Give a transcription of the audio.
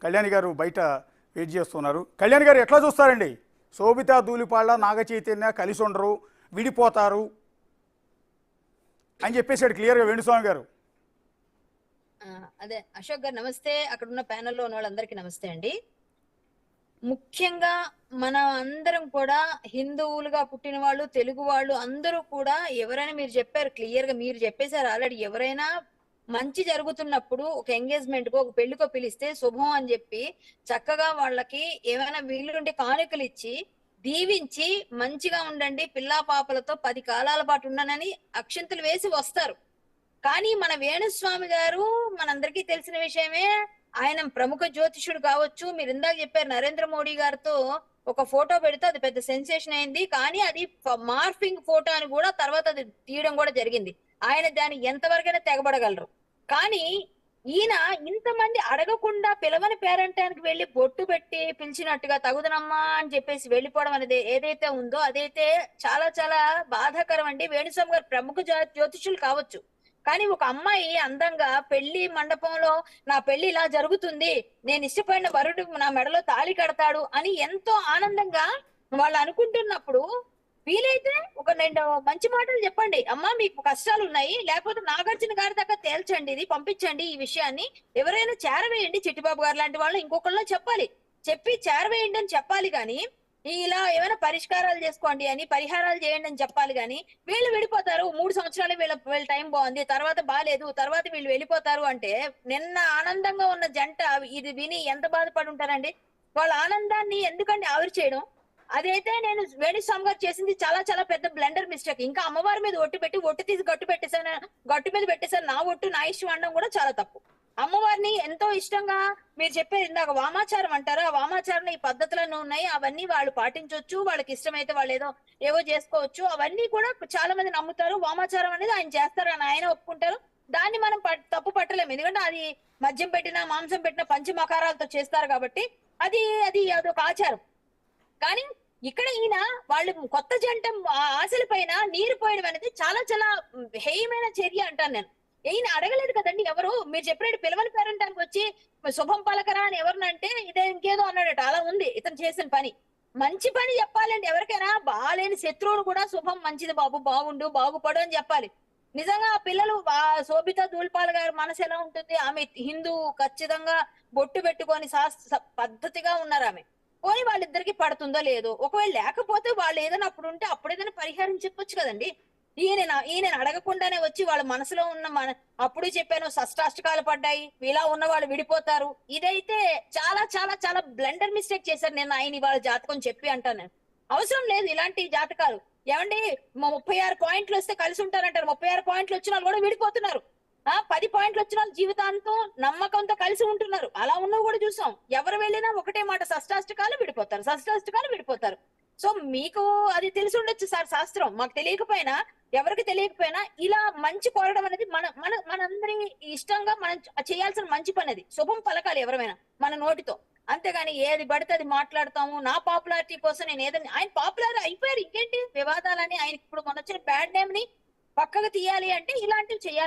కళ్యాణి గారు బయట వెయిట్ చేస్తున్నారు. కళ్యాణి గారు ఎట్లా చూస్తారండి? శోభిత ధూళిపాళ్ళ నాగ చైతన్య కలిసి ఉండరు, విడిపోతారు అని చెప్పేసాడు క్లియర్గా వేణుస్వామి గారు. అదే అశోక్ గారు నమస్తే. అక్కడ ఉన్న ప్యానెల్లో ఉన్న వాళ్ళందరికీ నమస్తే అండి. ముఖ్యంగా మనం అందరం కూడా హిందువులుగా పుట్టిన వాళ్ళు, తెలుగు వాళ్ళు అందరూ కూడా ఎవరైనా మీరు చెప్పారు క్లియర్ గా, మీరు చెప్పేశారు ఆల్రెడీ. ఎవరైనా మంచి జరుగుతున్నప్పుడు ఒక ఎంగేజ్మెంట్ కో ఒక పెళ్లికో పిలిస్తే శుభం అని చెప్పి చక్కగా వాళ్ళకి ఏమైనా వీళ్ళుంటే కానుకలు ఇచ్చి దీవించి మంచిగా ఉండండి పిల్లా పాపలతో 10 కాలాల పాటు ఉండనని అక్షంతలు వేసి వస్తారు. కానీ మన వేణుస్వామి గారు మనందరికీ తెలిసిన విషయమే. ఆయన ప్రముఖ జ్యోతిషుడు కావచ్చు. మీరు ఇందాక చెప్పారు నరేంద్ర మోడీ గారితో ఒక ఫోటో పెడితే అది పెద్ద సెన్సేషన్ అయింది. కానీ అది మార్ఫింగ్ ఫోటో అని కూడా తర్వాత అది తీయడం కూడా జరిగింది. ఆయన దాన్ని ఎంతవరకైనా తెగబడగలరు. కానీ ఈయన ఇంతమంది అడగకుండా పిలవని పేరంటానికి వెళ్ళి బొట్టు పెట్టి పిలిచినట్టుగా తగుదనమ్మా అని చెప్పేసి వెళ్ళిపోవడం అనేది ఏదైతే ఉందో అదైతే చాలా చాలా బాధాకరం అండి. వేణుస్వామి గారు ప్రముఖ జ్యోతిషులు కావచ్చు, కానీ ఒక అమ్మాయి అందంగా పెళ్లి మండపంలో నా పెళ్లి ఇలా జరుగుతుంది, నేను ఇష్టపడిన వరుడు నా మెడలో తాళి కడతాడు అని ఎంతో ఆనందంగా వాళ్ళు అనుకుంటున్నప్పుడు వీలైతే ఒక 2 మంచి మాటలు చెప్పండి. అమ్మా మీకు కష్టాలు ఉన్నాయి, లేకపోతే నాగార్జున గారి దాకా తేల్చండి, ఇది పంపించండి, ఈ విషయాన్ని ఎవరైనా చేరవేయండి, చిట్టిబాబు గారు లాంటి వాళ్ళు ఇంకొకళ్ళు చెప్పాలి, చెప్పి చేరవేయండి అని చెప్పాలి. కానీ ఇలా ఏమైనా పరిష్కారాలు చేసుకోండి అని, పరిహారాలు చేయండి అని చెప్పాలి. కానీ వీళ్ళు విడిపోతారు, 3 సంవత్సరాలు వీళ్ళ టైం బాగుంది, తర్వాత బాగాలేదు, తర్వాత వీళ్ళు వెళ్ళిపోతారు అంటే నిన్న ఆనందంగా ఉన్న జంట ఇది విని ఎంత బాధపడి ఉంటారండి. వాళ్ళ ఆనందాన్ని ఎందుకండి ఆవిరి చేయడం? అదైతే నేను వేణుస్వామి గారు చేసింది చాలా చాలా పెద్ద బ్లండర్ మిస్టేక్. ఇంకా అమ్మవారి మీద ఒట్టు పెట్టి ఒట్టు తీసి గట్టు మీద పెట్టేశాను, నా ఒట్టు నా ఇష్టం అనడం కూడా చాలా తప్పు. అమ్మవారిని ఎంతో ఇష్టంగా మీరు చెప్పేది ఇందాక వామాచారం అంటారు, ఆ వామాచారం ఈ పద్ధతులను ఉన్నాయి, అవన్నీ వాళ్ళు పాటించవచ్చు, వాళ్ళకి ఇష్టమైతే వాళ్ళు ఏవో చేసుకోవచ్చు. అవన్నీ కూడా చాలా మంది నమ్ముతారు. వామాచారం అనేది ఆయన చేస్తారు అని ఆయన ఒప్పుకుంటారు. దాన్ని మనం తప్పు పట్టలేము, ఎందుకంటే అది మద్యం పెట్టిన మాంసం పెట్టిన పంచమకారాలతో చేస్తారు కాబట్టి అది అది అదొక ఆచారం. కానీ ఇక్కడ ఈయన వాళ్ళు కొత్త జంట ఆశల పైన నీరు పోయడం అనేది చాలా చాలా హేయమైన చర్య అంటాను నేను. ఈయన అడగలేదు కదండి ఎవరు. మీరు చెప్పినట్టు పిలవని పేరంటానికి వచ్చి శుభం పలకరా అని ఎవరినంటే ఇదే ఇంకేదో అన్నాడట. అలా ఉంది ఇతను చేసిన పని. మంచి పని చెప్పాలండి ఎవరికైనా. బాలేని శత్రువును కూడా శుభం, మంచిది బాబు, బాగుండు, బాగుపడు అని చెప్పాలి. నిజంగా ఆ పిల్లలు శోభిత ధూళిపాల గారి మనసు ఎలా ఉంటుంది? ఆమె హిందూ, ఖచ్చితంగా బొట్టు పెట్టుకొని పద్ధతిగా ఉన్నారు ఆమె. పోనీ వాళ్ళిద్దరికి పడుతుందో లేదో, ఒకవేళ లేకపోతే వాళ్ళు ఏదైనా అప్పుడు ఉంటే అప్పుడు ఏదైనా పరిహారం చెప్పొచ్చు కదండి. ఈయన అడగకుండానే వచ్చి వాళ్ళ మనసులో ఉన్న అప్పుడు చెప్పాను షష్టాష్టకాలు పడ్డాయి, ఇలా ఉన్న వాళ్ళు విడిపోతారు. ఇదైతే చాలా చాలా చాలా బ్లండర్ మిస్టేక్ చేశారు. నేను ఆయన ఇవాళ జాతకం చెప్పి అంటాను నేను. అవసరం లేదు ఇలాంటి జాతకాలు. ఏమండి 36 పాయింట్లు వస్తే కలిసి ఉంటారంటారు, 36 పాయింట్లు వచ్చిన వాళ్ళు కూడా విడిపోతున్నారు. 10 పాయింట్లు వచ్చిన వాళ్ళు జీవితాంతం నమ్మకంతో కలిసి ఉంటున్నారు. అలా ఉన్నవి కూడా చూసాం. ఎవరు వెళ్ళినా ఒకటే మాట, షష్టాష్టకాలు విడిపోతారు, షష్టాష్టకాలు విడిపోతారు. సో మీకు అది తెలిసి ఉండొచ్చు సార్ శాస్త్రం, మాకు తెలియకపోయినా, ఎవరికి తెలియకపోయినా ఇలా మంచి కోరడం అనేది మన మన మనందరి ఇష్టంగా మనం చేయాల్సిన మంచి పని. అది శుభం పలకాలి ఎవరైనా మన నోటితో. అంతేగాని ఏది పడితే అది మాట్లాడతాము నా పాపులారిటీ కోసం. నేను ఏదైనా ఆయన పాపులర్ అయిపోయారు, ఇంకేంటి వివాదాలని. ఆయన ఇప్పుడు మొన్న వచ్చిన బ్యాడ్ నేమ్ ని పక్కకు తీయాలి అంటే ఇలాంటివి చేయాలి.